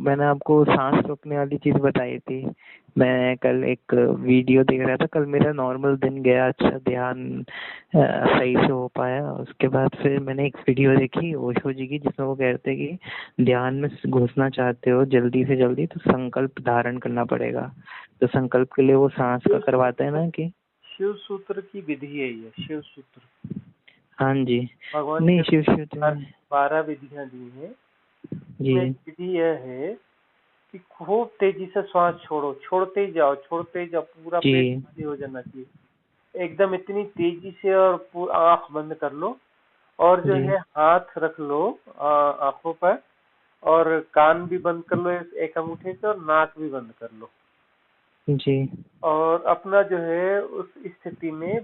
मैंने आपको सांस रोकने वाली चीज बताई थी। मैं कल एक वीडियो देख रहा था, कल मेरा नॉर्मल दिन गया, अच्छा ध्यान सही से हो पाया। उसके बाद फिर मैंने एक वीडियो देखी ओशो जी की, जिसमें वो कहते हैं कि ध्यान में घुसना चाहते हो जल्दी से जल्दी तो संकल्प धारण करना पड़ेगा। तो संकल्प के लिए वो सांस का करवाते हैं ना कि शिव सूत्र की विधि है ये, शिव सूत्र। हाँ जी। भगवान नहीं, के शिव शिव तो 12 विधियां दी हैं। जी इसमें एक विधि यह है कि खूब तेजी से श्वास छोड़ो, छोड़ते ही जाओ, छोड़ते ही जाओ, पूरा जी पेट खाली हो जाना चाहिए एकदम, इतनी तेजी से। और आंख बंद कर लो और जो जी है हाथ रख लो आंखों पर, और कान भी बंद कर लो एक अंगूठे से, और नाक भी बंद कर लो। जी और अपना जो है उस स्थिति में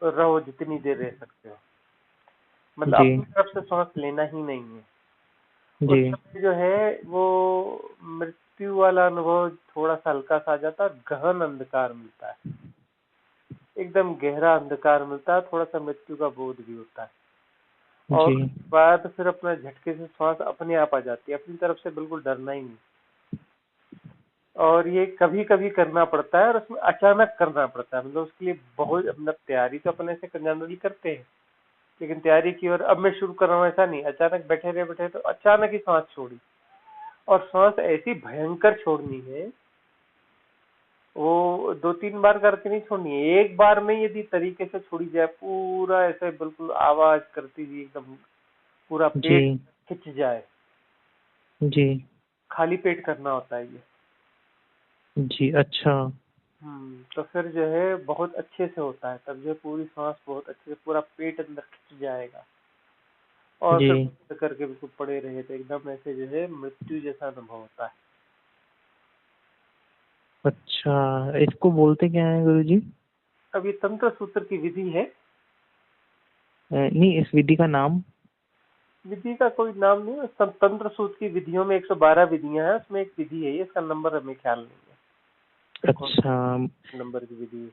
रहो जितनी देर रह सकते हो, मतलब जी अपनी तरफ से सांस लेना ही नहीं है। उस जी समय जो है वो मृत्यु वाला अनुभव थोड़ा सा हल्का सा आ जाता है, गहन अंधकार मिलता है, एकदम गहरा अंधकार मिलता है, थोड़ा सा मृत्यु का बोध भी होता है। और जी उसके बाद फिर अपना झटके से सांस अपने आप आ जाती है, अपनी तरफ से बिल्कुल डरना ही नहीं। और ये कभी कभी करना पड़ता है, और उसमें अचानक करना पड़ता है, मतलब उसके लिए बहुत, मतलब तैयारी तो अपने से जनरली करते हैं, लेकिन तैयारी की और अब मैं शुरू कर रहा हूँ ऐसा नहीं, अचानक बैठे तो अचानक ही सांस छोड़ी, और सांस ऐसी भयंकर छोड़नी है, वो 2-3 बार करके नहीं छोड़नी है, एक बार में यदि तरीके से छोड़ी जाए, पूरा ऐसे बिल्कुल आवाज करती हुई एकदम, पूरा जी पेट खिंच जाए, जी खाली पेट करना होता है ये। जी अच्छा। तो फिर जो है बहुत अच्छे से होता है, तब जो है पूरी सांस बहुत अच्छे से, पूरा पेट अंदर खिंच जाएगा, और जी फिर बंद करके बिल्कुल पड़े रहे तो एकदम ऐसे जो है मृत्यु जैसा अनुभव होता है। अच्छा, इसको बोलते क्या है गुरुजी? अब ये तंत्र सूत्र की विधि है। नहीं, इस विधि का नाम? विधि का कोई नाम नहीं है, तंत्र सूत्र की विधियों में 112 विधियां हैं, उसमें एक विधि है ये, इसका नंबर हमें ख्याल नहीं है कौन अच्छा। से नंबर की विधि है।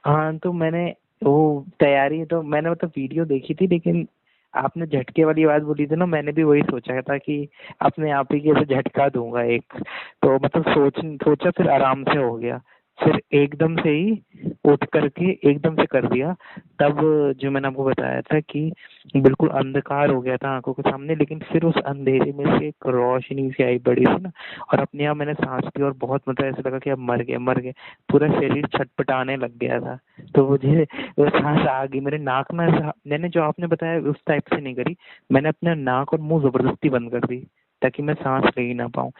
हाँ, तो मैंने वो तैयारी तो मैंने मतलब वीडियो देखी थी, लेकिन आपने झटके वाली बात बोली थी ना, मैंने भी वही सोचा था कि अपने आप ही कैसे झटका दूंगा एक। तो मतलब सोचा, फिर आराम से हो गया। फिर एकदम से ही उठ करके एकदम से कर दिया। तब जो मैंने आपको बताया था कि बिल्कुल अंधकार हो गया था आंखों के सामने, लेकिन फिर उस अंधेरे में से एक रोशनी सी आई बड़ी सी ना, और अपने आप मैंने सांस ली, और बहुत मतलब ऐसा लगा कि अब मर गए मर गए। पूरा शरीर छटपटाने लग गया था। तो मुझे वो सांस आ गई मेरे नाक में। मैंने जो आपने बताया उस टाइप से नहीं करी, मैंने अपने नाक और मुंह जबरदस्ती बंद कर दी ताकि मैं सांस ले ही ना पाऊं।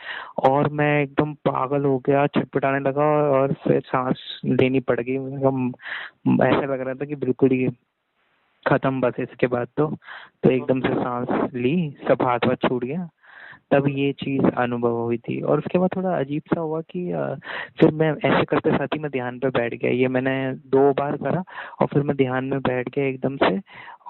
और मैं एकदम पागल हो गया, छटपटाने लगा, और फिर सांस लेनी पड़ गई। ऐसा लग रहा था कि बिल्कुल ही खत्म बस इसके बाद तो एकदम से सांस ली, सब हाथ वाथ छूट गया। तब ये चीज अनुभव हुई थी। और उसके बाद थोड़ा अजीब सा हुआ कि फिर मैं ऐसे करते साथ ही मैं ध्यान पे बैठ गया। ये मैंने 2 बार करा, और फिर मैं ध्यान में बैठ गया एकदम से।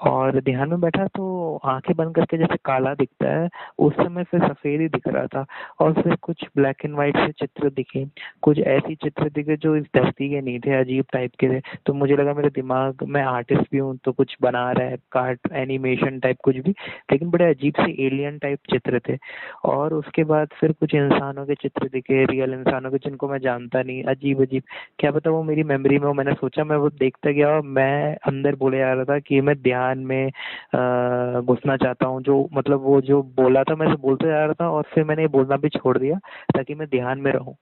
और ध्यान में बैठा तो आंखें बंद करके जैसे काला दिखता है, उस समय फिर सफेद ही दिख रहा था। और फिर कुछ ब्लैक एंड व्हाइट से चित्र दिखे, कुछ ऐसी चित्र दिखे जो इस धरती के नहीं थे, अजीब टाइप के थे। तो मुझे लगा मेरे दिमाग में आर्टिस्ट भी हूँ तो कुछ बना रहा है, कार्ट एनिमेशन टाइप कुछ भी, लेकिन बड़े अजीब से एलियन टाइप चित्र थे। और उसके बाद फिर कुछ इंसानों के चित्र दिखे, रियल इंसानों के, जिनको मैं जानता नहीं, अजीब अजीब। क्या पता वो मेरी मेमोरी में हो। मैंने सोचा, मैं वो देखता गया, और मैं अंदर बोले जा रहा था कि मैं ध्यान में घुसना चाहता हूँ। जो मतलब वो जो बोला था मैं तो बोलते जा रहा था, और फिर मैंने ये बोलना भी छोड़ दिया ताकि मैं ध्यान में रहूं।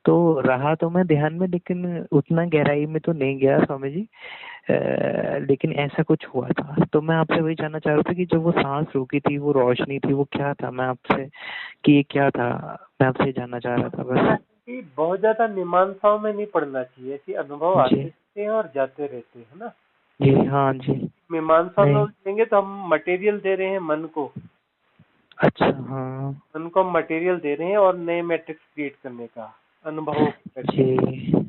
तो रहा तो मैं ध्यान में, लेकिन उतना गहराई में तो नहीं गया स्वामी जी। लेकिन ऐसा कुछ हुआ था। तो मैं आपसे वही जानना चाह रहा था कि जो वो सांस रुकी थी, वो रोशनी थी, वो क्या था? मैं आपसे कि ये क्या था, मैं आपसे जानना चाह रहा था बस। कि बहुत ज्यादा मीमांसाओं में नहीं पड़ना चाहिए, ऐसे अनुभव जी आते रहते हैं और जाते रहते हैं ना। जी हाँ जी। मीमांसा में नहीं, उलझेंगे तो हम मटेरियल दे रहे हैं मन को, अच्छा हाँ। मन को हम मटेरियल दे रहे हैं, और नए मैट्रिक्स क्रिएट करने का, अनुभवों के मैट्रिक्स, जी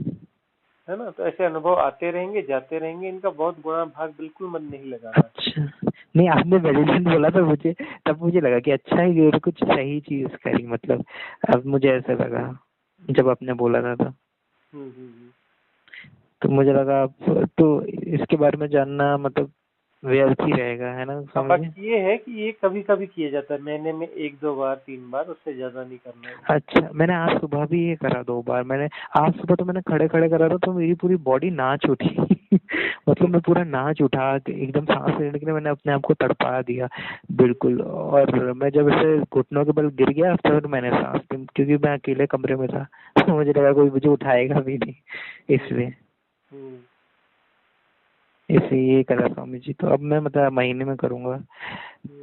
है ना। तो ऐसे अनुभव आते रहेंगे जाते रहेंगे, इनका बहुत गुणा भाग बिल्कुल मन नहीं लगाना है। अच्छा। नहीं, आपने मेडिटेशन बोला था मुझे, तब मुझे लगा कि अच्छा है, ये तो कुछ सही चीज करी मतलब। अब मुझे ऐसा लगा जब आपने बोला था तो। हम्म हम्म हम्म। तो मुझे लगा तो इसके बारे में जानना मतलब व्यर्थ ही रहेगा, है ना हाँ, स्वामी जी? बाकी ये है कि ये कभी कभी किया जाता है, महीने में 1-2 बार 3 बार, उससे ज्यादा नहीं करना है। अच्छा, मैंने आज सुबह भी ये करा 2 बार। मैंने आज सुबह तो मैंने खड़े खड़े करा था तो मेरी पूरी बॉडी नाच उठी मतलब मैं पूरा नाच उठा एकदम, सांस लेने के लिए मैंने अपने आप को तड़पा दिया बिल्कुल। और मैं जब ऐसे घुटनों के बल गिर गया फिर मैंने सांस ली, क्योंकि मैं अकेले कमरे में था तो मुझे लगा कोई मुझे उठाएगा भी नहीं, इसलिए हम्म। इसलिए ये करा स्वामी जी। तो अब मैं मतलब महीने में करूंगा।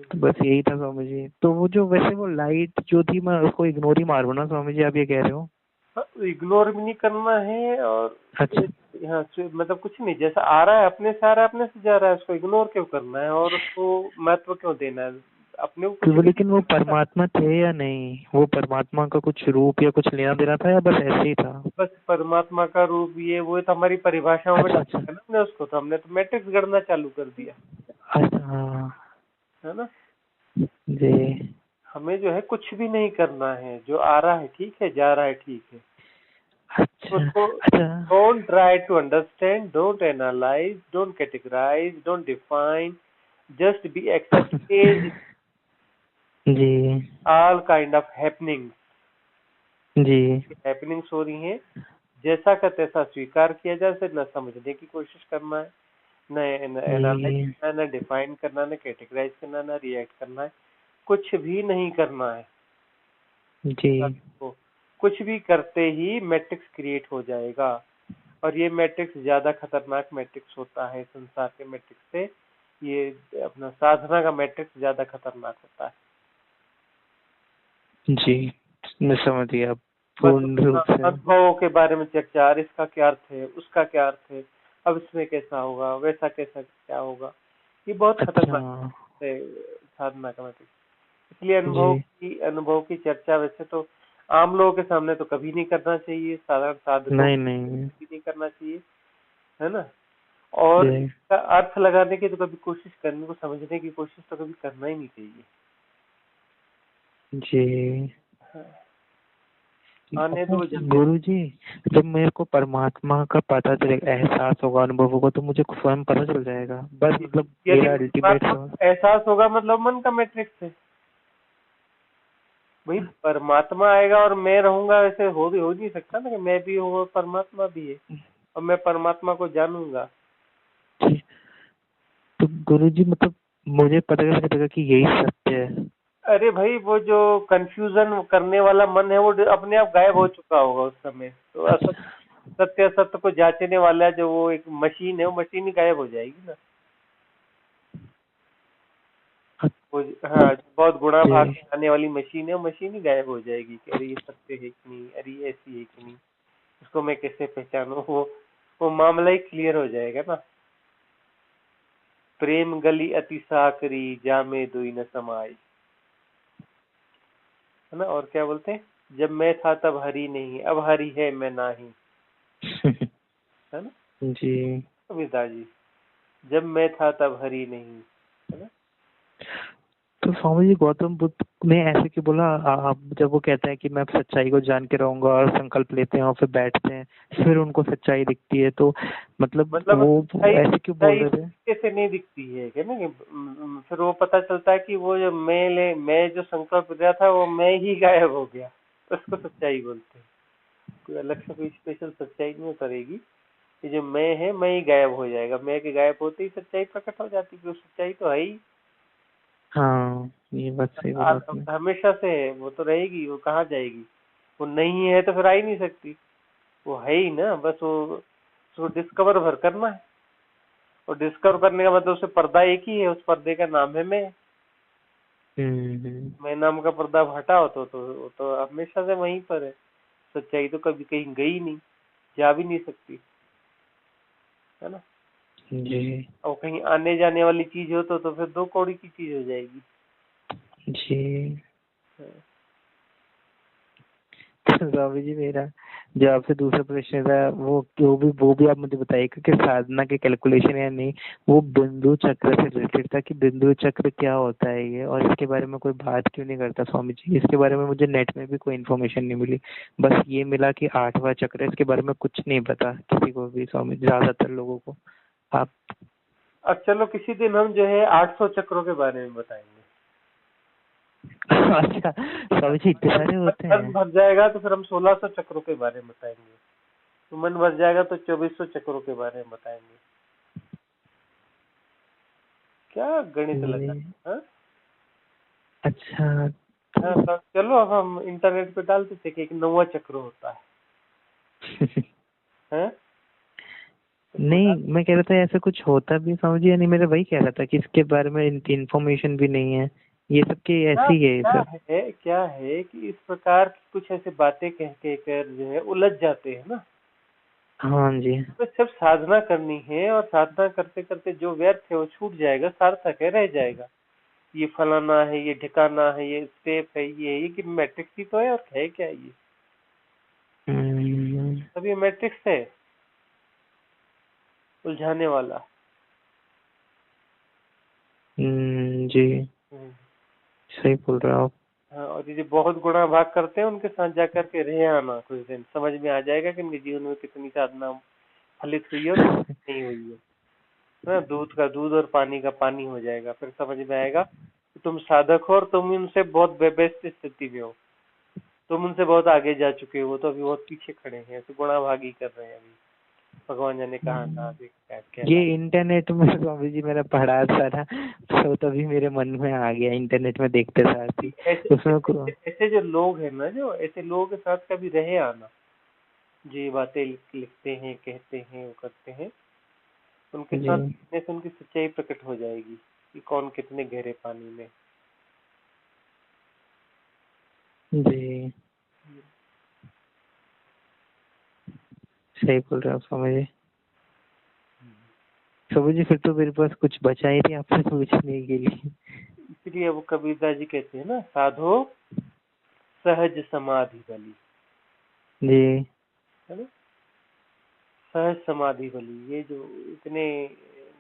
तो बस यही था स्वामी जी। तो वो जो वैसे वो लाइट जो थी मैं उसको इग्नोर ही मारूं ना स्वामी जी, आप ये कह रहे हो? इग्नोर भी नहीं करना है, और अच्छा। हाँ, मतलब कुछ नहीं, जैसा आ रहा है अपने से आ रहा है, अपने से जा रहा है, उसको इग्नोर क्यों करना है और उसको महत्व क्यों देना है? अपने को तो कुछ वो भी लेकिन वो नहीं पता। परमात्मा थे या नहीं? वो परमात्मा का कुछ रूप या कुछ लेना देना था या बस ऐसे ही था? बस परमात्मा का रूप ये वो तो हमारी परिभाषाओं में अच्छा डाल अच्छा। दिया ना हमने उसको, तो हमने तो मैट्रिक्स गणना चालू कर दिया, अच्छा हाँ। है ना। जी। हमें जो है कुछ भी नहीं करना है, जो आ रहा है ठीक है, जा रहा है ठीक है, अच्छा उसको अच्छा। Don't try to understand, don't analyse, don't categorise, don't define, just be accepted जी ऑल काइंड ऑफ हैपनिंग। जी हैपनिंग्स हो रही हैं, जैसा का तैसा स्वीकार किया जाए, उसे न समझने की कोशिश करना है, न एनालाइज जी करना है, न डिफाइन करना है, न कैटेगराइज करना है, न रिएक्ट करना है, कुछ भी नहीं करना है। जी तो कुछ भी करते ही मैट्रिक्स क्रिएट हो जाएगा, और ये मैट्रिक्स ज्यादा खतरनाक मैट्रिक्स होता है संसार के मैट्रिक्स से। ये अपना साधना का मैट्रिक्स ज्यादा खतरनाक होता है। जी। मैं समझ गया बस पूर्ण रूप से। अनुभवों के बारे में चर्चा, और इसका क्या अर्थ है, उसका क्या अर्थ है, अब इसमें कैसा होगा, वैसा कैसा क्या होगा, ये बहुत अच्छा। खतरनाक है साधना का मैट्रिक्स। इसलिए जी। अनुभव की चर्चा वैसे तो आम लोगों के सामने तो कभी नहीं करना चाहिए, साधारण साधकों नहीं के नहीं। कभी नहीं करना चाहिए, है ना। और जी इसका अर्थ लगाने की तो कभी कोशिश करने को, समझने की कोशिश तो कभी करना ही नहीं चाहिए। जी। हाँ, आने दो जल्दी। गुरु जी, जब मेरे को परमात्मा का पता चलेगा, एहसास होगा, अनुभव होगा, तो मुझे स्वयं पता चल जाएगा बस, मतलब यदि मेरा अल्टीमेट परमात्मा समझ। का एहसास होगा मतलब मन का मैट्रिक्स है भाई। परमात्मा आएगा और मैं रहूंगा, ऐसे हो नहीं सकता ना कि मैं भी हूँ और परमात्मा भी है, और मैं परमात्मा को जानूंगा। तो गुरु जी मतलब मुझे पता कैसे चलेगा कि यही सत्य है? अरे भाई, वो जो कंफ्यूजन करने वाला मन है वो अपने आप गायब हो चुका होगा उस समय, तो अच्छा सत्य असत्य को जांचने वाला जो वो एक मशीन है, वो मशीन ही गायब हो जाएगी ना। वो हाँ, जो बहुत गुणा भाग जी। आने वाली मशीन है, वो मशीन ही गायब हो जाएगी कि अरे ये सत्य है कि नहीं, अरे ये ऐसी है कि नहीं, उसको मैं कैसे पहचानूं। वो मामला ही क्लियर हो जाएगा ना। प्रेम गली अति साकरी, जामे दुई न समाई, है ना। और क्या बोलते हैं, जब मैं था तब हरी नहीं, अब हरी है मैं नाही, है ना जी। कबीरदास जी। जब मैं था तब हरी नहीं, है ना। तो स्वामी जी गौतम बुद्ध ने ऐसे क्यों बोला? आप जब वो कहते हैं कि मैं सच्चाई को जान के रहूंगा और संकल्प लेते हैं और फिर बैठते हैं, फिर उनको सच्चाई दिखती है, तो मतलब मतलब वो सच्चाई ऐसे क्यों बोल सच्चाई रहे थे? तरीके से नहीं दिखती है ना कि फिर वो पता चलता है कि वो जो मैं जो संकल्प लिया था वो मैं ही गायब हो गया, उसको सच्चाई बोलते हैं। कोई अलग से कोई स्पेशल सच्चाई नहीं उतरेगी, ये जो मैं है मैं ही गायब हो जाएगा, मैं के गायब होते ही सच्चाई प्रकट हो जाती है कि वो सच्चाई तो है ही। हाँ ये बात सही बोला आपने। हमेशा से है, वो तो रहेगी, वो कहाँ जाएगी। वो नहीं है तो फिर आ ही नहीं सकती, वो है ही ना, बस वो उसको डिस्कवर भर करना है। और डिस्कवर करने का मतलब उसे पर्दा एक ही है, उस पर्दे का नाम है हम्म। मैं नाम का पर्दा हटाओ तो हमेशा से वहीं पर है। सच्चाई तो कभी कहीं गई नहीं, जा भी नहीं सकती, है ना। जी और कहीं आने जाने वाली चीज हो तो फिर दो कौड़ी की चीज हो जाएगी। जी। हाँ। स्वामी जी मेरा जो आपसे दूसरा प्रश्न था वो भी आप मुझे बताइएगा कि साधना के कैलकुलेशन या नहीं, वो बिंदु चक्र से रिलेटेड था कि बिंदु चक्र क्या होता है ये, और इसके बारे में कोई बात क्यों नहीं करता स्वामी जी? इसके बारे में मुझे नेट में भी कोई इन्फॉर्मेशन नहीं मिली, बस ये मिला कि 8वां चक्र है, इसके बारे में कुछ नहीं पता किसी को भी स्वामी जी, ज्यादातर लोगों को। आप अब चलो किसी दिन हम जो है 800 चक्रों के बारे में बताएंगे। अच्छा स्वामी जी इतने सारे होते मन हैं? भर जाएगा तो फिर हम 1600 चक्रों के बारे में बताएंगे, तो मन भर जाएगा तो 2400 चक्रों के बारे में बताएंगे। क्या गणित लगा। ये हाँ अच्छा हाँ, तो तो चलो अब हम इंटरनेट पे डाल देते कि एक 9वां चक्र होता है। तो नहीं मैं कह रहा था ऐसा कुछ होता भी स्वामी जी या नहीं, मेरा वही कह रहा था कि इसके बारे में इन्फॉर्मेशन भी नहीं है, ये सब की क्या ऐसे ही है ये सब। क्या है कि इस प्रकार की कुछ ऐसी बातें कह के कर जो है उलझ जाते हैं ना। हाँ जी। तो सिर्फ साधना करनी है और साधना करते करते जो व्यर्थ है वो छूट जाएगा, सार्थक है, रह जाएगा। ये फलाना है, ये ठिकाना है, ये स्टेप है, ये कि मैट्रिक्स ही तो है, और है क्या ये? हम्म, सब ये मैट्रिक्स है उलझाने वाला। जी हम्म। सही बोल रहे हो आप। हाँ, और ये जो बहुत गुणा भाग करते हैं उनके साथ जाकर के रहे आना कुछ दिन, समझ में आ जाएगा कि इनके जीवन में कितनी साधना फलित हुई है और कितनी नहीं हुई है ना। दूध का दूध और पानी का पानी हो जाएगा, फिर समझ में आएगा कि तुम साधक हो और तुम उनसे बहुत बेस्ट स्थिति में हो, तुम उनसे बहुत आगे जा चुके हो, वो तो अभी बहुत पीछे खड़े हैं, तो गुणा भागी कर रहे हैं अभी। भगवान जाने कहाँ कहाँ से क्या ये कहला। इंटरनेट में स्वामी जी मैंने पढ़ा था ना, तो तभी मेरे मन में आ गया इंटरनेट में देखते साथ ही ऐसे उसमें ऐसे जो लोग हैं ना, जो ऐसे लोगों के साथ कभी रहे आना, जो ये बातें लिखते हैं, कहते हैं, वो करते हैं, उनके जी साथ रहने से उनकी सच्चाई प्रकट हो जाएगी कि कौन कितने गहरे पानी में। जी सही बोल रहे हो स्वामी जी। स्वामी जी फिर तो मेरे पास कुछ बचा ही नहीं आपसे पूछने के लिए। इसलिए वो कबीरदास जी कहते हैं ना, साधो सहज समाधि बली, जी है ना। सहज समाधि बली, ये जो इतने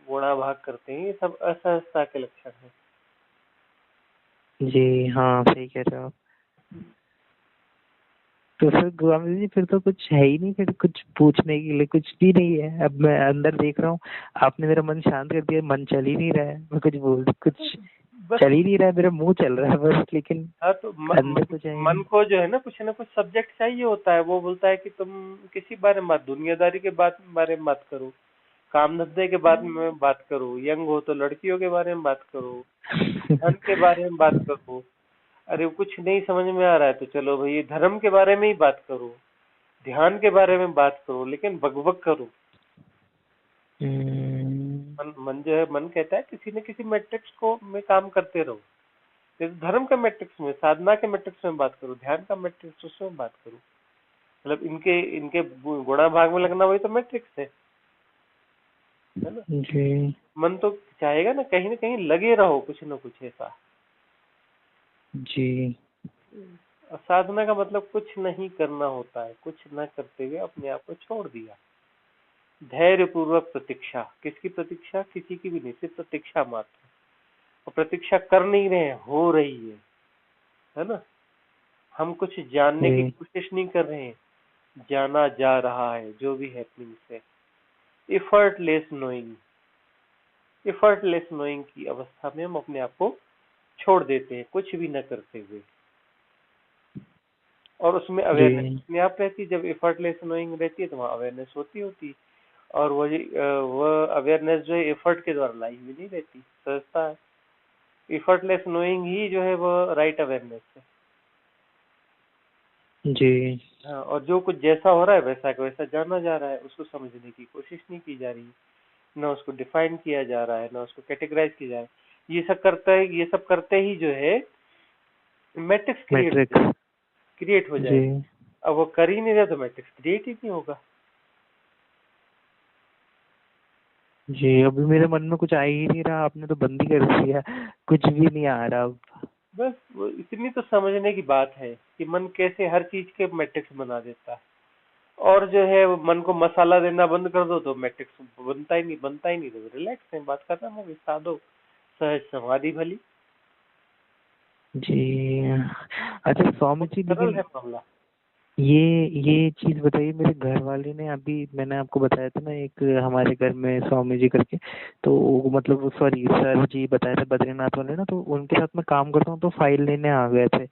गुणा भाग करते हैं, ये सब असहजता के लक्षण है। जी हाँ सही कह रहे हो आप। तो फिर स्वामी जी फिर तो कुछ है ही नहीं, फिर कुछ पूछने के लिए कुछ भी नहीं है। अब मैं अंदर देख रहा हूँ, आपने मेरा मन शांत कर दिया, मन चल ही नहीं रहा है, मैं कुछ बस। चल ही नहीं रहा है, मेरा मुंह चल रहा है बस, लेकिन हाँ, तो अंदर कुछ है ही मन नहीं। को जो है ना कुछ सब्जेक्ट चाहिए होता है। वो बोलता है कि तुम किसी बारे में दुनियादारी के बारे में बात करो, काम धंधे के बारे में बात करो, यंग हो तो लड़कियों के बारे में बात करो, धन के बारे में बात करो। अरे कुछ नहीं समझ में आ रहा है तो चलो भाई धर्म के बारे में ही बात करो, ध्यान के बारे में बात करो, लेकिन बकबक करो। हम्म, मन जो है, मन कहता है किसी न किसी मैट्रिक्स को में काम करते रहो। जैसे धर्म के मैट्रिक्स में, साधना के मैट्रिक्स में बात करो, ध्यान का मैट्रिक्स उसमें बात करो। मतलब इनके इनके गुणा भाग में लगना वही तो मैट्रिक्स है ना। जी मन तो चाहेगा ना कहीं लगे रहो कुछ न कुछ ऐसा। जी और साधना का मतलब कुछ नहीं करना होता है, कुछ न करते हुए अपने आप को छोड़ दिया। धैर्य पूर्वक प्रतीक्षा, किसकी प्रतीक्षा? किसी की भी नहीं, सिर्फ प्रतीक्षा मात्र। और प्रतीक्षा कर नहीं रहे हैं, हो रही है ना। हम कुछ जानने की जी कोशिश नहीं कर रहे हैं, जाना जा रहा है जो भी हैपनिंग्स है। एफर्टलेस नोइंग, एफर्टलेस नोइंग की अवस्था में हम अपने आप को छोड़ देते हैं, कुछ भी न करते हुए। और उसमें अवेयरनेस जी अपने आप रहती है। जब एफर्टलेस नोइंग रहती है तो वहाँ अवेयरनेस होती। और वह अवेयरनेस जो है एफर्ट के द्वारा लाई हुई नहीं रहती, सहजता है। एफर्टलेस नोइंग ही जो है वो राइट अवेयरनेस है। जी हाँ, और जो कुछ जैसा हो रहा है वैसा का वैसा जाना जा रहा है, उसको समझने की कोशिश नहीं की जा रही, ना उसको डिफाइन किया जा रहा है, ना उसको कैटेगराइज किया जा रहा है। ये सब करते ही जो है मैट्रिक्स मैट्रिक्स क्रिएट हो जी जाएगा। अब वो कर ही नहीं रहा तो मैट्रिक्स क्रिएट ही नहीं होगा। जी अभी मेरे मन में कुछ आ ही नहीं रहा, आपने तो बंद ही कर दिया, कुछ भी नहीं आ रहा अब। बस वो इतनी तो समझने की बात है कि मन कैसे हर चीज के मैट्रिक्स बना देता है। और जो है वो मन को मसाला देना बंद कर दो तो मैट्रिक्स बनता ही नहीं, तो रिलैक्स है, बात खत्म हो गई। साधो सहज समाधि भली। जी अच्छा स्वामी बहुत जी सरल लेकिन है मामला। ये चीज बताइए, मेरे घर वाले ने अभी, मैंने आपको बताया था ना एक हमारे घर में स्वामी जी करके, तो मतलब सॉरी सर जी बताया था बद्रीनाथ वाले ना, तो उनके साथ मैं काम करता हूँ, तो फाइल लेने आ गए थे।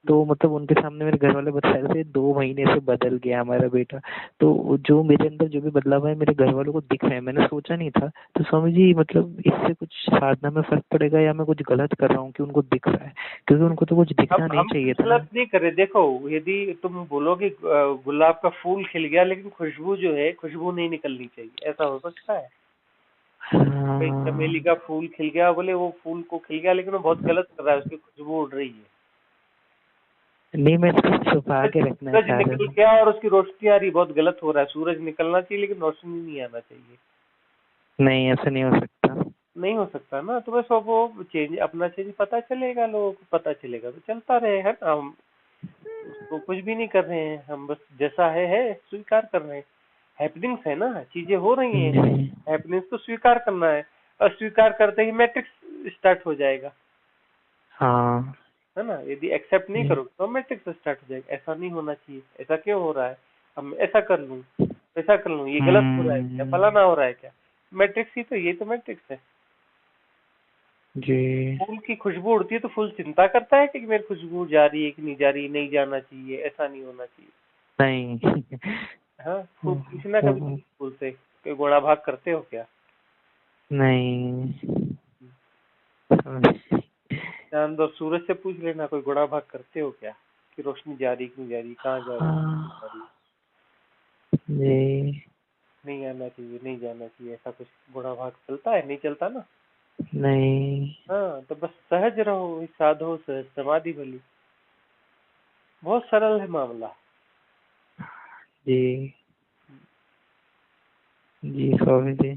तो मतलब उनके सामने मेरे घर वाले बता रहे थे 2 महीने से बदल गया हमारा बेटा। तो जो मेरे अंदर जो भी बदलाव है मेरे घर वालों को दिख रहे हैं, मैंने सोचा नहीं था। तो स्वामी जी मतलब इससे कुछ साधना में फर्क पड़ेगा या मैं कुछ गलत कर रहा हूँ कि उनको दिख रहा है? क्योंकि उनको तो कुछ दिखना नहीं हम चाहिए कुछ था ना। गलत नहीं कर रहे। देखो, यदि तुम बोलो कि गुलाब का फूल खिल गया लेकिन खुशबू जो है, खुशबू नहीं निकलनी चाहिए, ऐसा हो सकता है? भाई चमेली हाँ। का फूल खिल गया, बोले वो फूल को खिल गया लेकिन वो बहुत गलत कर रहा है, उसकी खुशबू उड़ रही है। नहीं, मैं इसको छुपा सूरज के रखना सूरज चाह रहा निकल था। गया और उसकी रोशनी आ रही, बहुत गलत हो रहा है। सूरज निकलना चाहिए लेकिन रोशनी नहीं आना चाहिए। नहीं, ऐसा नहीं हो सकता। नहीं हो सकता ना, तो बस वो चेंज, अपना चेंज पता चलेगा, लोगों को पता चलेगा तो चलता रहे, है ना। हम उसको कुछ भी नहीं कर रहे हैं, हम बस जैसा है स्वीकार कर रहे हैं। हैपनिंग्स है ना, चीजें हो रही हैं, जी। हैपनिंग्स को स्वीकार करना है। और स्वीकार करते ही मैट्रिक्स स्टार्ट हो जाएगा, हाँ। है ना। यदि एक्सेप्ट नहीं जी। करोगे तो मैट्रिक्स स्टार्ट हो जाएगा, ऐसा नहीं होना चाहिए, ऐसा क्यों हो रहा है, अब मैं ऐसा कर लूं, ऐसा कर लूं, ये गलत हो रहा है क्या, हम्म। फलाना हो रहा है क्या। मैट्रिक्स ही तो, ये तो मैट्रिक्स है। जी। फूल की खुशबू उड़ती है तो फूल चिंता करता है कि मेरी खुशबू जा रही है कि नहीं जा रही, नहीं जाना चाहिए, ऐसा नहीं होना चाहिए। नहीं। हाँ, फूल पूछना कभी किसी फूल से कि गुणा भाग करते हो क्या। नहीं। चांद और सूरज से पूछ लेना, कोई गुणा भाग करते हो क्या, कि रोशनी जा रही कि नहीं जा रही, कहाँ जा रही, नहीं हाँ। जा रही। जी। नहीं आना चाहिए, नहीं जाना चाहिए, ऐसा कुछ गुणा भाग चलता है? नहीं चलता ना। नहीं। हाँ, तो बस सहज रहो, साधो सहज समाधि भली। बहुत सरल है मामला। जी। जी स्वामी जी,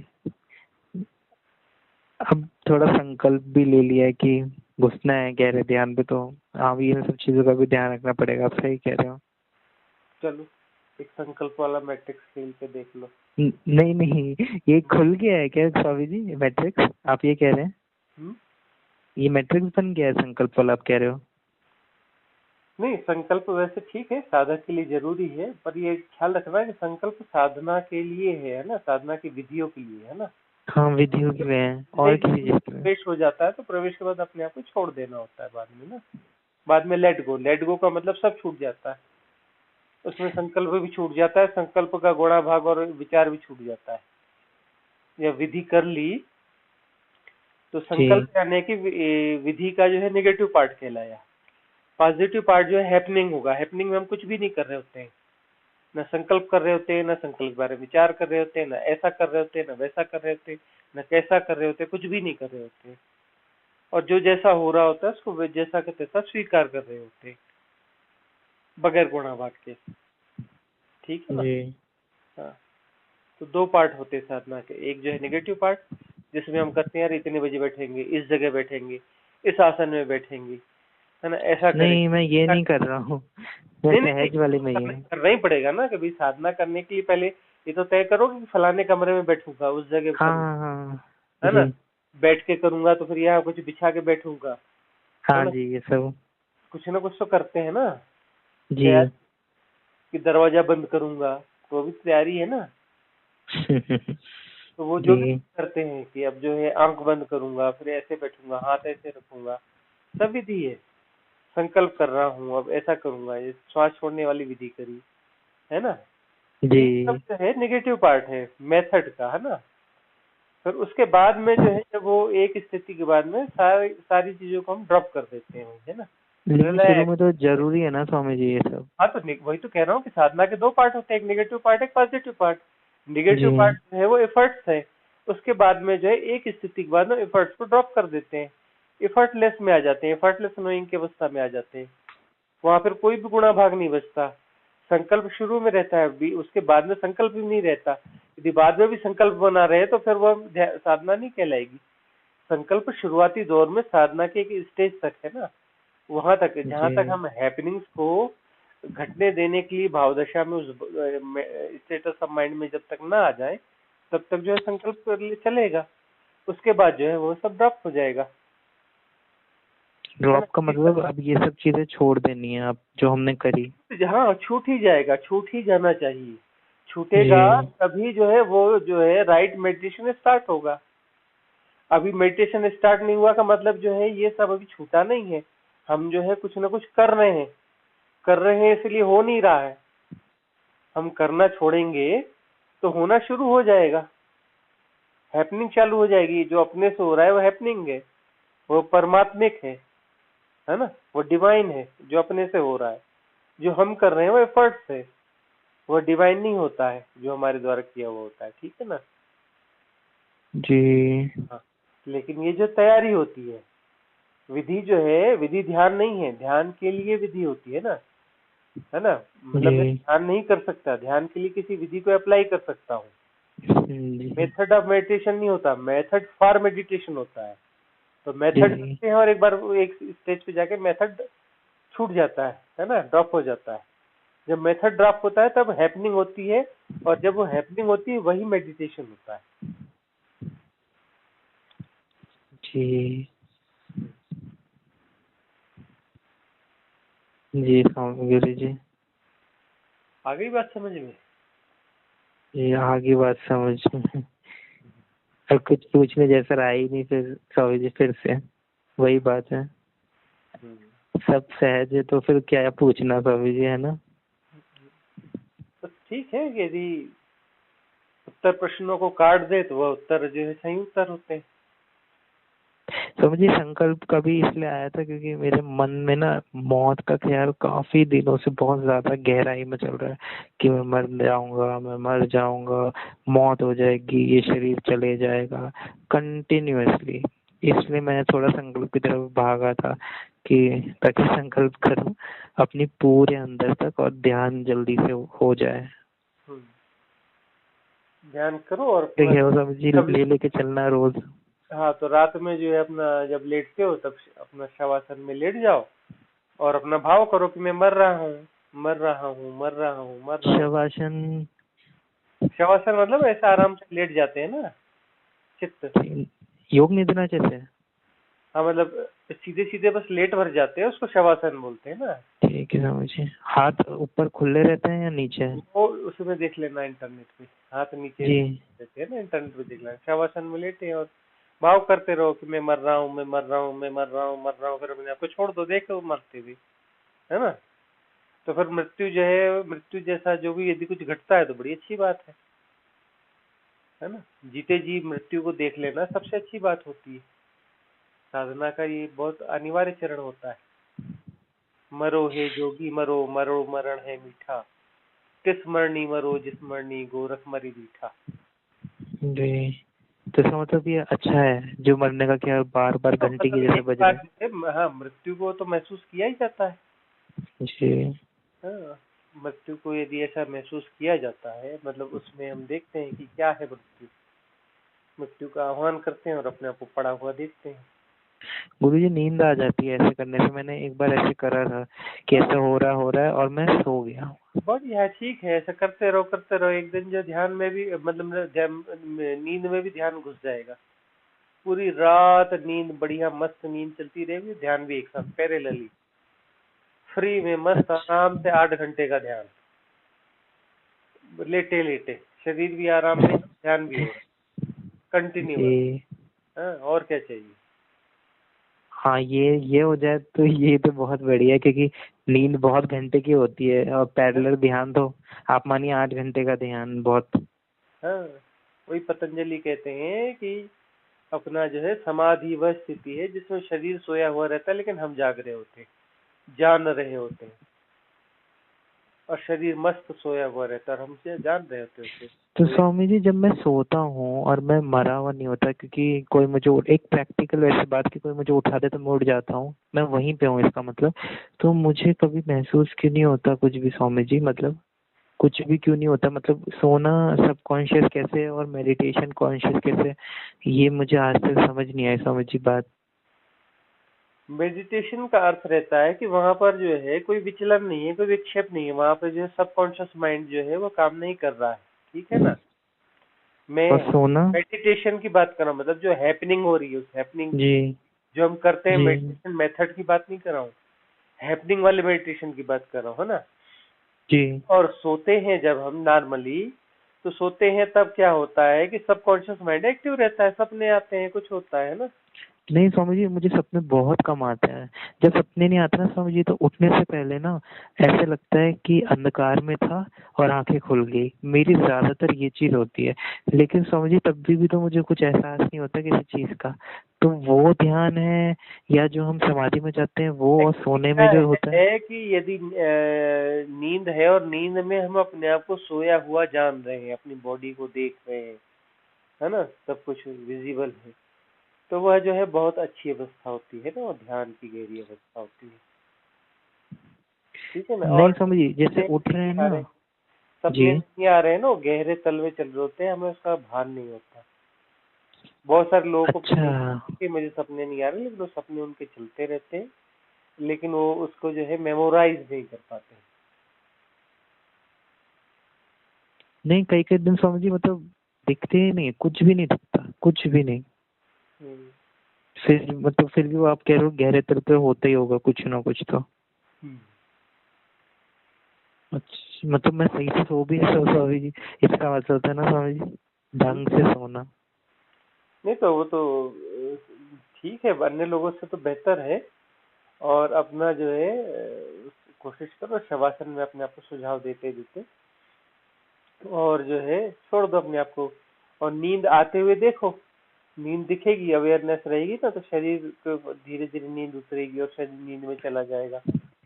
अब थोड़ा संकल्प भी ले लिया है कि घुसना है गहरे ध्यान पे, तो आप ये सब चीजों का भी ध्यान रखना पड़ेगा। आप सही कह रहे हो। चलो, एक संकल्प वाला मैट्रिक्स खेल के देख लो। नहीं नहीं, ये खुल गया है क्या स्वामी जी मैट्रिक्स, आप ये कह रहे हैं? हम्म। ये मैट्रिक्स बन गया है संकल्प वाला, आप कह रहे हो? नहीं, संकल्प वैसे ठीक है, साधक के लिए जरूरी है, पर ये ख्याल रखना है कि संकल्प साधना के लिए है ना, साधना की विधियों के लिए, है ना। हाँ, विधियों के लिए है और एक बार किसी चीज के लिए? प्रवेश हो जाता है तो प्रवेश के बाद अपने आप को छोड़ देना होता है बाद में ना। बाद में लेट गो, लेट गो का मतलब सब छूट जाता है। उसमें संकल्प भी छूट जाता है, संकल्प का गुणा भाग और विचार भी छूट जाता है। या विधि कर ली तो संकल्प जी। करने की विधि का जो है नेगेटिव पार्ट कहलाया। पॉजिटिव पार्ट जो है हैपनिंग होगा। हैपनिंग में हम कुछ भी नहीं कर रहे होते हैं, न संकल्प कर रहे होते हैं, न संकल्प के बारे में विचार कर रहे होते हैं, न ऐसा कर रहे होते हैं, न वैसा कर रहे होते हैं, न कैसा कर रहे होते हैं, कुछ भी नहीं कर रहे होते हैं। और जो जैसा हो रहा होता है उसको वे जैसा का तैसा स्वीकार कर रहे होते हैं, बगैर गुणा भाग के। ठीक है ना। जी। हाँ, तो दो पार्ट होते हैं साधना के। एक जो है नेगेटिव पार्ट, जिसमें हम करते हैं यार इतने बजे बैठेंगे, इस जगह बैठेंगे, इस आसन में बैठेंगे, है ना, ऐसा नहीं, करेंगे, मैं ये ऐसा। नहीं कर रहा हूँ, मैं नहीं नहीं नहीं, सहज वाले तो में ही हूँ। करना ही पड़ेगा ना। कभी साधना करने के लिए पहले ये तो तय करो कि फलाने कमरे में बैठूंगा, उस जगह हाँ करूँ, हाँ हाँ। है ना। जी। बैठ के करूंगा तो फिर यहाँ कुछ बिछा के बैठूंगा, है हाँ ना। जी, ये सब। कुछ ना कुछ तो करते हैं ना। जी। तैयार कि दरवाजा बंद करूंगा, तो भी तैयारी है ना। तो वो जो भी जी। करते हैं कि अब जो है आंख बंद करूंगा, फिर ऐसे बैठूंगा, हाथ ऐसे रखूंगा, सब विधि है। संकल्प कर रहा हूँ अब ऐसा करूंगा, ये श्वास छोड़ने वाली विधि करी, है ना। तो जी। ये सब जो है नेगेटिव पार्ट है मेथड का, है ना। फिर उसके बाद में जो है, जब वो एक स्थिति के बाद में सारी सारी चीजों को हम ड्रॉप कर देते हैं, है ना। लेकिन शुरू रिलैक्स। में तो जरूरी है ना स्वामी जी ये सब? हाँ, तो वही तो कह रहा हूँ कि साधना के दो पार्ट होते हैं, एक नेगेटिव पार्ट, एक पॉजिटिव पार्ट। जी। नेगेटिव पार्ट जो है वो एफर्ट्स है। उसके बाद में जो है एक स्थिति के बाद में एफर्ट्स को ड्रॉप कर देते हैं, एफर्टलेस में आ जाते हैं, एफर्टलेस नोइंग की अवस्था में आ जाते हैं। वहां पर कोई भी गुणा भाग नहीं बचता। संकल्प शुरू में रहता है भी, उसके बाद में संकल्प भी नहीं रहता। यदि बाद में भी संकल्प बना रहे तो फिर वो साधना नहीं कहलाएगी। संकल्प शुरुआती दौर में साधना के एक स्टेज तक है ना, वहां तक है जहां जी। तक हम हैपनिंग्स को घटने देने के लिए भावदशा में, उस स्टेटस ऑफ माइंड में जब तक ना आ जाए, तब तक जो है संकल्प चलेगा। उसके बाद जो है वो सब ड्रॉप हो जाएगा। ड्रॉप का मतलब अब ये सब चीजें छोड़ देनी है आप जो हमने करी। हाँ, छूट ही जाएगा, छूट ही जाना चाहिए। छूटेगा तभी जो है वो जो है राइट मेडिटेशन स्टार्ट होगा। अभी मेडिटेशन स्टार्ट नहीं हुआ का मतलब जो है ये सब अभी छूटा नहीं है। हम जो है कुछ ना कुछ कर रहे हैं इसलिए हो नहीं रहा है। हम करना छोड़ेंगे तो होना शुरू हो जाएगा, हैपनिंग चालू हो जाएगी। जो अपने से हो रहा है वो हैपनिंग है, वो परमात्मिक है ना, वो डिवाइन है जो अपने से हो रहा है। जो हम कर रहे हैं वो एफर्ट से, वो डिवाइन नहीं होता है जो हमारे द्वारा किया हुआ होता है, ठीक है ना। जी। हाँ, लेकिन ये जो तैयारी होती है, विधि जो है, विधि ध्यान नहीं है, ध्यान के लिए विधि होती है ना। मतलब मैं जी। ध्यान नहीं कर सकता, ध्यान के लिए किसी विधि को अप्लाई कर सकता हूँ। जी। मेथड ऑफ मेडिटेशन नहीं होता, मेथड फॉर मेडिटेशन होता है। तो मेथड जी। करते हैं और एक बार एक स्टेज पे जाके मेथड छूट जाता है ना, ड्रॉप हो जाता है। जब मेथड ड्रॉप होता है तब हैपनिंग होती है, और जब वो हैपनिंग होती है वही मेडिटेशन होता है। जी। जी गुरु जी। आ गई बात समझ में? ये आगे बात समझ में। और कुछ पूछने जैसा रहा ही नहीं फिर स्वामी जी, फिर से वही बात है। सब सहज है तो फिर क्या पूछना स्वामी जी, है ना। तो ठीक है, यदि उत्तर प्रश्नों को काट दे तो वह उत्तर जो है सही उत्तर होते हैं। तो मुझे संकल्प कभी इसलिए आया था क्योंकि मेरे मन में ना मौत का ख्याल काफी दिनों से बहुत ज्यादा गहराई में चल रहा है कि मैं मर जाऊंगा, मौत हो जाएगी, ये शरीर चले जाएगा कंटिन्यूअसली। इसलिए मैं थोड़ा संकल्प की तरफ भागा था कि ताकि संकल्प करूं अपनी पूरे अंदर तक और ध्यान जल्दी से हो जाए। ध्यान करो और ठीक है, वो सब जी ले लेके चलना रोज। हाँ, तो रात में जो है अपना जब लेटते हो तब अपना शवासन में लेट जाओ और अपना भाव करो कि मैं मर रहा हूँ, मर रहा हूँ, मर रहा हूँ, मर रहा हूँ। शवासन? शवासन मतलब ऐसे आराम से लेट जाते हैं ना, चित्त। योग निद्रा जैसे? हाँ, मतलब सीधे सीधे बस लेट भर जाते हैं, उसको शवासन बोलते हैं ना। ठीक है समझिए। हाथ ऊपर खुले रहते हैं या नीचे? वो उसमें देख लेना इंटरनेट पे, हाथ नीचे जी। रहते हैं ना, इंटरनेट पे देख लेना। शवासन में लेटे हैं और भाव करते रहो कि मैं मर रहा हूँ, मैं मर रहा हूँ, मैं मर रहा हूँ, मर रहा हूँ। फिर अपने आपको छोड़ दो, देखो मरते भी, है ना। तो फिर मृत्यु जो है, मृत्यु जैसा जो भी यदि कुछ घटता है तो बड़ी अच्छी बात है ना। जीते जी मृत्यु को देख लेना सबसे अच्छी बात होती है। साधना का ये बहुत अनिवार्य चरण होता है। मरो हे जोगी मरो, मरो मरण है मीठा, किस मरनी मरो जिस मरनी गोरख मरी मीठा। जी। तो इसका मतलब ये अच्छा है जो मरने का क्या बार बार तो घंटी की मतलब जैसे एक बज बार रहे हैं। जो है, हाँ, मृत्यु को तो महसूस किया ही जाता है। जी। हाँ, मृत्यु को यदि ऐसा महसूस किया जाता है, मतलब उसमें हम देखते हैं कि क्या है मृत्यु। मृत्यु का आह्वान करते हैं और अपने आप को पड़ा हुआ देखते हैं। गुरु जी नींद आ जाती है ऐसे करने से। मैंने एक बार ऐसे करा था कि ऐसा हो रहा है और मैं सो गया। बढ़िया, ठीक है, ऐसा करते रहो। एक दिन जो ध्यान में भी, मतलब नींद में भी ध्यान घुस जाएगा। पूरी रात नींद, बढ़िया मस्त नींद चलती रहेगी, ध्यान भी एक साथ पैरेलली, फ्री में मस्त अच्छा। आराम से 8 घंटे का ध्यान, लेटे लेटे, शरीर भी आराम में, ध्यान भी हो रहा है कंटिन्यूअस। जी। हाँ, और क्या चाहिए। हाँ, ये हो जाए तो ये तो बहुत बढ़िया है क्योंकि नींद बहुत घंटे की होती है और पैरेलल ध्यान तो आप मानिए 8 घंटे का ध्यान बहुत। हाँ, वही पतंजलि कहते हैं कि अपना जो है समाधि वह स्थिति है जिसमें शरीर सोया हुआ रहता है लेकिन हम जाग रहे होते हैं, जान रहे होते हैं, और शरीर मस्त सोया हुआ रहता है और हम जान रहे होते हैं उसे। तो तो स्वामी जी जब मैं सोता हूँ और मैं मरा हुआ नहीं होता क्योंकि कोई मुझे एक प्रैक्टिकल वैसी बात कि कोई मुझे उठा दे तो मैं उठ जाता हूँ, मैं वहीं पे हूँ इसका मतलब। तो मुझे कभी महसूस क्यों नहीं होता कुछ भी स्वामी जी, मतलब कुछ भी क्यों नहीं होता? मतलब सोना सबकॉन्शियस कैसे और मेडिटेशन कॉन्शियस कैसे, ये मुझे आज तक समझ नहीं आई स्वामी जी बात। मेडिटेशन का अर्थ रहता है कि वहां पर जो है कोई विचलन नहीं है, कोई विक्षेप नहीं है, वहां पर जो है सबकॉन्शियस माइंड जो है वो काम नहीं कर रहा है, ठीक है ना। मैं और सोना? मेडिटेशन की बात कर रहा हूँ, मतलब जो हैपनिंग हो रही है उस हैपनिंग जी। जो हम करते हैं जी मेडिटेशन मेथड की बात नहीं कर रहा हूँ, हैपनिंग वाले मेडिटेशन की बात कर रहा हूँ, है ना। जी। और सोते हैं जब हम नॉर्मली, तो सोते हैं तब क्या होता है कि सबकॉन्शियस माइंड एक्टिव रहता है, सपने आते हैं, कुछ होता है ना। नहीं स्वामी जी, मुझे सपने बहुत कम आते हैं। जब सपने नहीं आते ना स्वामी जी, तो उठने से पहले ना ऐसे लगता है कि अंधकार में था और आंखें खुल गई। मेरी ज्यादातर ये चीज होती है। लेकिन स्वामी जी तब भी तो मुझे कुछ एहसास नहीं होता किसी चीज का। तो वो ध्यान है या जो हम समाधि में जाते हैं वो, और एक्चुअली सोने क्या में जो होता है? है कि यदि नींद है और नींद में हम अपने आप को सोया हुआ जान रहे हैं, अपनी बॉडी को देख रहे हैं, है ना, सब कुछ विजिबल है, तो वह जो है बहुत अच्छी अवस्था होती है ना, और ध्यान की गहरी अवस्था होती है। ठीक है ना। नहीं और स्वामी जी, जैसे सपने उठ रहे नहीं हैं आ ना। रहे, जी। सपने नहीं आ रहे हैं ना, वो गहरे तल में चल रहे होते हैं, हमें उसका भान नहीं होता। बहुत सारे लोगों को अच्छा। फीलिंग कि मुझे सपने नहीं आ रहे, लेकिन वो सपने उनके चलते रहते हैं, लेकिन वो उसको जो है मेमोराइज नहीं कर पाते हैं। नहीं, कई कई दिन स्वामी जी मतलब दिखते ही नहीं, कुछ भी नहीं दिखता, कुछ भी नहीं। हम्म, फिर मतलब फिर भी वो आप कह रहे हो गहरे तल पे होता ही होगा कुछ ना कुछ तो। हम्म। अच्छा, मतलब मैं सही से सो भी नहीं रहा स्वामी जी, इसका मतलब होता है ना स्वामी जी, हम्म। ढंग से सोना। नहीं तो वो तो ठीक है, अन्य लोगों से तो बेहतर है। और अपना जो है कोशिश करो शवासन में अपने आप को सुझाव देते देते, और जो है छोड़ दो अपने आप को, और नींद आते हुए देखो। नींद दिखेगी, अवेयरनेस रहेगी ना, तो शरीर को धीरे धीरे नींद उतरेगी और शरीर नींद में चला जाएगा।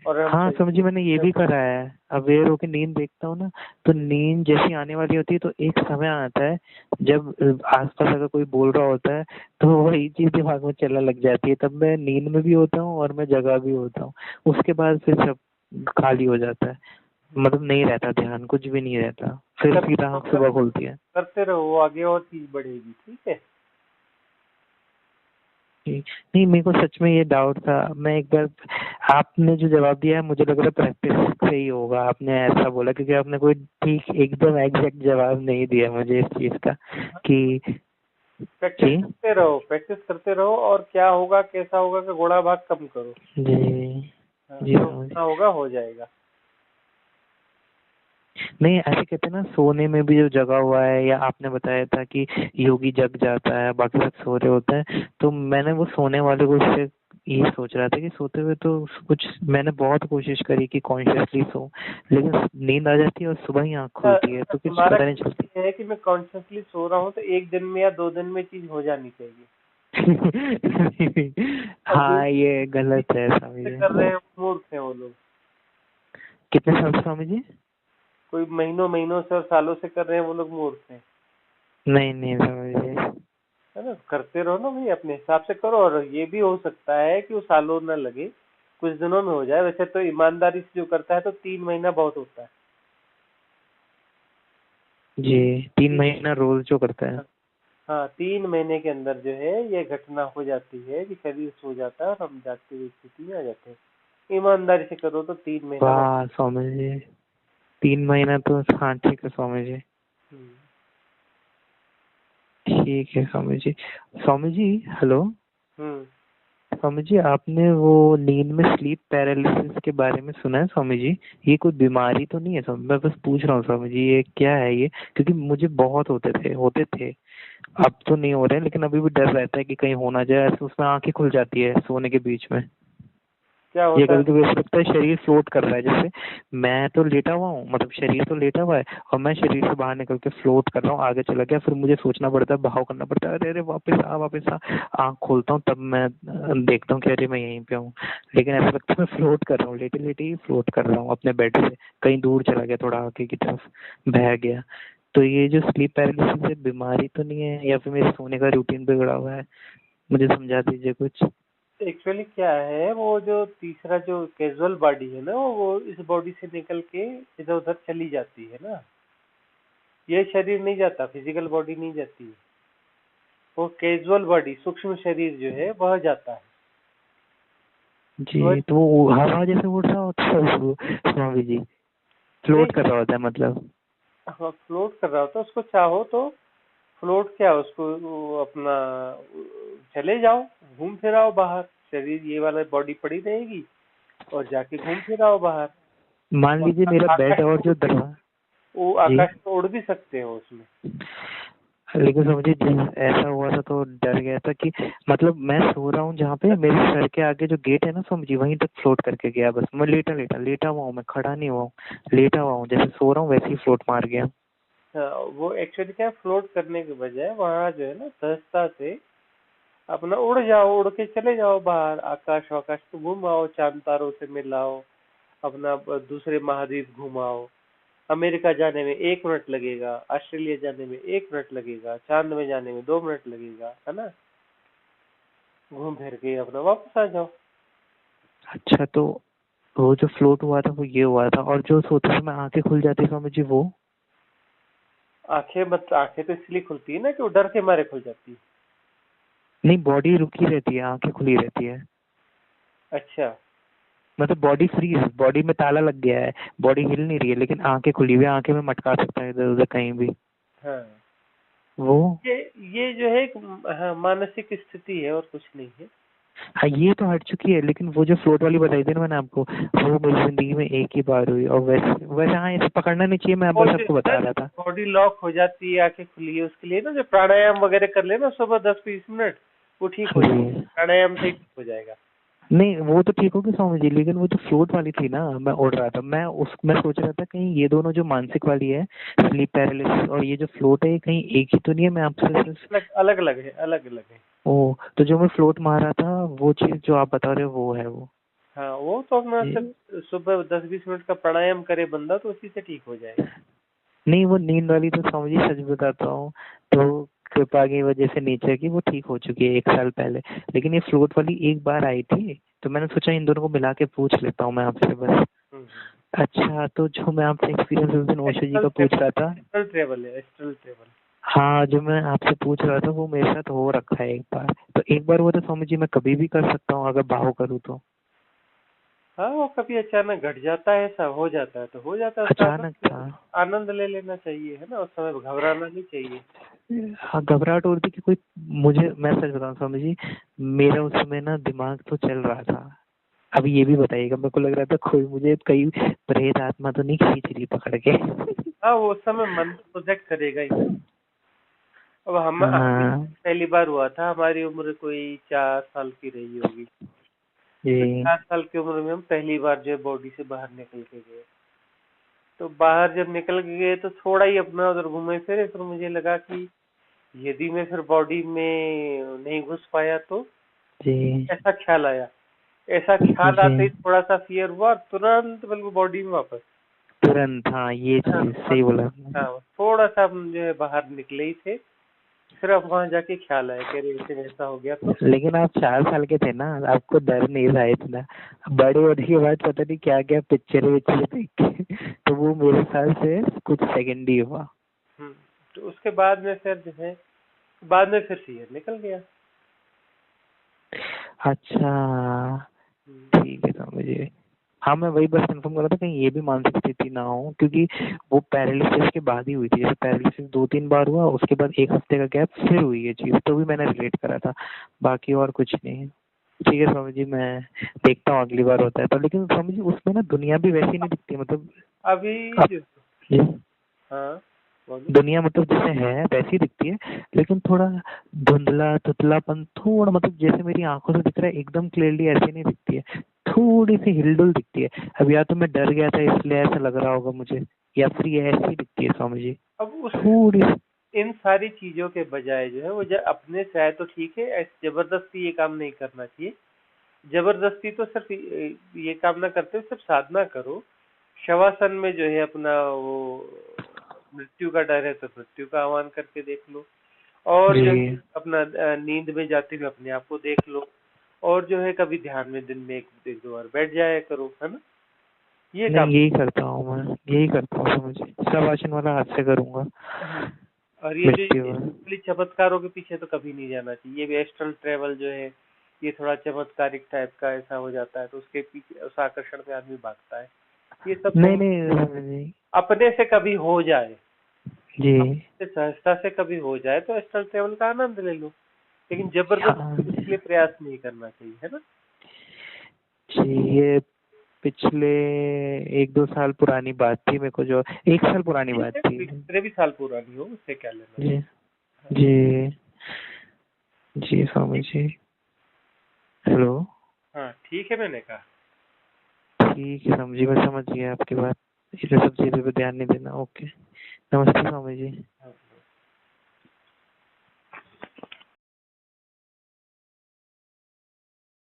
और हम हाँ समझिए, मैंने ये शरीर भी करा है। अवेयर होके नींद देखता हूँ ना, तो हम्म, नींद जैसी आने वाली होती है तो एक समय आता है जब आसपास अगर कोई बोल रहा होता है तो वही चीज दिमाग में चलने लग जाती है। तब मैं नींद में भी होता हूँ और मैं जगा भी होता हूँ। उसके बाद फिर सब खाली हो जाता है, मतलब नहीं रहता ध्यान, कुछ भी नहीं रहता, फिर सीधा आँख सुबह खुलती है। करते रहो, वो आगे और चीज बढ़ेगी। ठीक है। जी। नहीं, मेरे को सच में ये डाउट था। मैं एक बार, आपने जो जवाब दिया है मुझे लग रहा है प्रैक्टिस से ही होगा। आपने ऐसा बोला क्योंकि आपने कोई ठीक एकदम एग्जैक्ट जवाब नहीं दिया मुझे इस चीज का कि। प्रैक्टिस जी। करते रहो, प्रैक्टिस करते रहो, और क्या होगा कैसा होगा का घोड़ा भाग कम करो। जी। हाँ, जी जो समझ। होना होगा हो जाएगा। नहीं, ऐसे कहते हैं ना सोने में भी जो जगा हुआ है, या आपने बताया था कि योगी जग जाता है बाकी सब सो रहे होते हैं, तो मैंने वो सोने वाले को उससे ये सोच रहा था कि सोते हुए तो कुछ, मैंने बहुत कोशिश करी कि कॉन्शियसली सो, लेकिन नींद आ जाती है और सुबह ही आँख खुलती है तो कुछ तुम्हारा पता नहीं चलती। ये है कि मैं कॉन्शियसली सो रहा हूँ, तो एक दिन में या 2 दिन में चीज हो जानी चाहिए। और जो हाँ, ये गलत है स्वामी से कर रहे जी। हैं वो मूर्ख हैं वो लोग। कितने साल से स्वामी जी? कोई महीनों महीनों से और सालों से कर रहे हैं वो लोग मूर्ख हैं। नहीं नहीं स्वामी जी। है ना, करते रहो ना भाई, अपने हिसाब से करो, और ये भी हो सकता है कि वो सालों न लगे, कुछ दिनों में हो जाए। वैसे तो ईमानदारी से जो करता है तो 3 महीना बहुत होता है। जी, 3 महीना रोज जो करता है। हाँ, 3 महीने के अंदर जो है ये घटना हो जाती है कि शरीर सो जाता है और हम जागते हुए स्थिति में आ जाते हैं। ईमानदारी से करो तो 3 महीना बहुत। वाह स्वामी जी, 3 महीना तो, हाँ ठीक है स्वामी जी। हम्म। ठीक है स्वामी जी। स्वामी जी, हेलो। हम्म। स्वामी जी, आपने वो नींद में स्लीप पैरालिसिस के बारे में सुना है स्वामी जी? ये कोई बीमारी तो नहीं है स्वामी? मैं बस पूछ रहा हूँ स्वामी जी, ये क्या है ये? क्योंकि मुझे बहुत होते थे। अब तो नहीं हो रहे, लेकिन अभी भी डर रहता है कि कहीं हो ना जाए। ऐसे उसमें आंखें खुल जाती है सोने के बीच में, क्या ये होता है? कभी कभी ऐसा लगता है शरीर फ्लोट कर रहा है। जैसे मैं तो लेटा हुआ हूँ, मतलब शरीर तो लेटा हुआ है और मैं शरीर से बाहर निकल के फ्लोट कर रहा हूँ, आगे चला गया। फिर मुझे सोचना पड़ता है, भाव करना पड़ता है, अरे अरे वापस आ वापस आ। आँख खोलता हूँ तब मैं देखता हूँ कि अरे मैं यहीं पे हूँ। लेकिन ऐसा लगता है मैं फ्लोट कर रहा हूँ, लेटे लेटे ही फ्लोट कर रहा हूँ अपने बेड से, कहीं दूर चला गया, थोड़ा आगे की तरफ बह गया। तो ये जो स्लीप पैरालिसिस है, बीमारी तो नहीं है या फिर मेरे सोने का रूटीन बिगड़ा हुआ है? मुझे समझा दीजिए कुछ। एक्चुअली क्या है, वो जो तीसरा जो कैजुअल बॉडी है ना, वो इस बॉडी से निकल के इधर उधर चली जाती है ना। ये शरीर नहीं जाता, फिजिकल बॉडी नहीं जाती है, वो कैजुअल बॉडी सूक्ष्म शरीर जो है वह जाता है। तो जी, तो वो हवा जैसे उड़ रहा होता है वो स्वामी जी, नहीं, फ्लोट कर रहा होता है मतलब? हाँ फ्लोट कर रहा होता है, उसको चाहो तो फ्लोट क्या उसको वो अपना चले जाओ, घूम फिर आओ बाहर, शरीर ये वाला बॉडी पड़ी रहेगी और जाके घूम फिर आओ बाहर। मान और लीजिए मेरा बेड आकाश और में जो दरवाजा। वो जी। आकाश में उड़ भी सकते हो उसमें। लेकिन समझिए जिस ऐसा हुआ था तो डर गया था कि मतलब मैं सो रहा हूँ जहाँ पे मेरे सर के आगे जो गेट है ना समझिए वहीं तक फ्लोट करके गया, बस मैं लेटा लेटा लेटा हुआ हूँ, मैं खड़ा नहीं हुआ हूँ, लेटा हुआ हूँ, जैसे सो रहा हूँ वैसे ही फ्लोट मार गया। हाँ, वो एक्चुअली क्या है, फ्लोट करने के बजाय वहां जो है ना सहजता से अपना उड़ जाओ, उड़ के चले जाओ बाहर, आकाश वाकाश को घूम आओ, चांद तारों से मिलाओ, अपना दूसरे महाद्वीप घुमाओ। अमेरिका जाने में 1 मिनट लगेगा, ऑस्ट्रेलिया जाने में 1 मिनट लगेगा, चांद में जाने में 2 मिनट लगेगा, है ना। घूम फिर के अपना वापस आ जाओ। अच्छा तो वो जो फ्लोट हुआ था वो ये हुआ था, और जो सोते समय आंखें खुल जाती समझिए जी वो। आंखें मत आंखें तो इसलिए खुलती है ना कि वो डर के मारे खुल जाती है। नहीं, बॉडी रुकी रहती है, आंखें खुली रहती है, अच्छा। मतलब बॉडी फ्री है, बॉडी में ताला लग गया है, बॉडी हिल नहीं रही है लेकिन आंखें खुली हुई है, आंखें में मटका सकता है इधर उधर कहीं भी हाँ, वो। ये ये जो है एक हाँ, मानसिक स्थिति है और कुछ नहीं है। हाँ ये तो हट चुकी है, लेकिन वो जो फ्लोट वाली बताई थी ना मैंने आपको, वो मेरी जिंदगी में एक ही बार हुई, और वैसे वैसे हाँ इसे पकड़ना नहीं चाहिए, मैं और बस आपको बता रहा था। बॉडी लॉक हो जाती है, आंखें खुली है, उसके लिए ना जो प्राणायाम वगैरह कर लेना सुबह 10-20 मिनट, वो ठीक हाँ हो जाएगा। जी। प्राणायाम से ही ठीक हो जाएगा। नहीं वो तो ठीक होगी स्वामी जी, लेकिन वो जो फ्लोट वाली थी ना, मैं उड़ रहा था, मैं सोच रहा था कहीं ये दोनों जो मानसिक वाली है, स्लीप पैरालिसिस, और ये जो फ्लोट है ये कहीं एक ही तो नहीं है, मैं आपसे सिर्फ। अलग अलग अलग है, अलग अलग है। ओ, तो जो मैं फ्लोट मार रहा था वो चीज जो आप बता रहे हो वो है वो। हाँ, वो तो अपना जी। सिर्फ सुबह 10-20 मिनट का प्राणायाम करे बंदा तो उसी से ठीक हो जाएगा। नहीं वो नींद वाली तो स्वामी जी सच बताता हूँ, तो कृपा की वजह से नेचर की वो ठीक हो चुकी है 1 साल पहले, लेकिन ये फ्लोट वाली एक बार आई थी, तो मैंने सोचा इन दोनों को मिला के पूछ लेता हूँ मैं आपसे बस। हम्म। अच्छा तो जो मैं आपसे एक्सपीरियंस उस दिन ओशो जी एस्ट्रल का पूछ रहा था। एस्ट्रल ट्रेवल है, एस्ट्रल ट्रेवल। हाँ जो मैं आपसे पूछ रहा था वो मेरे साथ हो रखा है एक बार, तो एक बार वो तो स्वामी जी मैं कभी भी कर सकता हूँ अगर भाव करूँ तो। हाँ, वो कभी अचानक घट जाता है, ऐसा हो जाता है तो हो जाता है, उसका अचानक था। आनंद ले लेना चाहिए, है ना, उस समय घबराना नहीं चाहिए। हाँ घबराहट होती कि कोई मुझे, मैं सच बताऊँ स्वामी जी, मेरा उस समय ना दिमाग तो चल रहा था। अब ये भी बताइएगा, मेरे को लग रहा था कोई मुझे कई प्रेत आत्मा तो नहीं खींच रही पकड़ के। हाँ, वो उस समय मन प्रोजेक्ट करेगा ही ना। अब हम हाँ पहली बार हुआ था, हमारी उम्र कोई 4 साल की रही होगी। तो जी। 4 साल की उम्र में हम पहली बार जो है बॉडी से बाहर निकल के गए। तो बाहर जब निकल के गए तो थोड़ा ही अपना उधर घूमे फिरे, फिर मुझे लगा कि यदि मैं फिर बॉडी में नहीं घुस पाया तो जी। ऐसा ख्याल आया। ऐसा ख्याल जी आते ही थोड़ा सा फियर हुआ, तुरंत बिल्कुल बॉडी में वापस। तुरंत, हाँ ये हाँ, चीज और सही बोला आपने। हाँ, थोड़ा सा हम जो है बाहर निकले ही थे, फिर अब वहां जाके ख्याल आया कि अरे ऐसे ऐसा हो गया तो। लेकिन आप 4 साल के थे ना, आपको डर नहीं था इतना, बड़े होने के बाद पता नहीं क्या क्या पिक्चर विक्चर देख के, तो वो मेरे साथ से कुछ सेकंड ही हुआ। तो उसके बाद में फिर जो है, बाद में फिर फियर निकल गया। अच्छा हम्म। ठीक है समझिए। हाँ मैं वही बस कंफर्म कर रहा था कहीं ये भी मानसिक स्थिति ना हो, क्योंकि वो पैरालिसिस के बाद ही हुई थी, जैसे पैरालिसिस 2-3 बार हुआ, उसके बाद एक हफ्ते का गैप फिर हुई ये चीज, तो भी मैंने रिलेट करा था, बाकी और कुछ नहीं। ठीक है स्वामी जी, मैं देखता हूँ अगली बार होता है तो, लेकिन स्वामी जी उसमें ना दुनिया भी वैसी नहीं दिखती, मतलब अभी अब जो जी, हाँ, बोलिए। दुनिया मतलब जैसे है वैसी दिखती है, लेकिन थोड़ा धुंधला धुंधलापन थोड़ा, मतलब जैसे मेरी आंखों से दिख रहा है एकदम क्लियरली ऐसे नहीं दिखती है, थोड़ी सी हिलडुल दिखती है। अब या तो मैं डर गया था इसलिए ऐसा लग रहा होगा मुझे, या फिर ये ऐसी दिखती है स्वामी जी अब उस थोड़ी सी। इन सारी चीजों के बजाय जो है वो अपने से आए तो ठीक है, जबरदस्ती ये काम नहीं करना चाहिए। जबरदस्ती तो सिर्फ ये काम ना करते हुए सिर्फ साधना करो। शवासन में जो है अपना वो मृत्यु का डर है तो मृत्यु का आह्वान करके देख लो, और जो है जी अपना नींद में जाते हुए अपने आप को देख लो, और जो है कभी ध्यान में दिन में एक एक दो बार बैठ जाया करो, है ना, ये काम। नहीं यही करता हूँ मैं, यही करता हूँ समझ, शवासन वाला हाथ से करूंगा। हम्म। और ये जो मृत्यु वाला। असली चमत्कारों के पीछे तो कभी नहीं जाना चाहिए। ये भी एस्ट्रल ट्रेवल जो है ये थोड़ा चमत्कारिक टाइप का ऐसा हो जाता है तो उसके पीछे उस आकर्षण में आदमी भागता है। ये सब नहीं तुम नहीं स्वामी जी। अपने से कभी हो जाए जी। सहजता से कभी हो जाए तो एस्ट्रल ट्रेवल का आनंद ले लो, लेकिन हाँ जबरदस्ती उसके लिए प्रयास नहीं करना चाहिए, है ना। जी, ये पिछले 1-2 साल पुरानी बात थी, मेरे को जो 1 साल पुरानी ठीक बात है, थी। कितने भी साल पुरानी हो, उससे क्या लेना जी। देना। जी। जी स्वामी जी। हेलो। हाँ ठीक है, मैंने कहा। ठीक है स्वामी जी, मैं समझ गया आपकी बात। ये सब चीज़ों पे ध्यान नहीं देना। ओके। नमस्ते स्वामी जी। हाँ।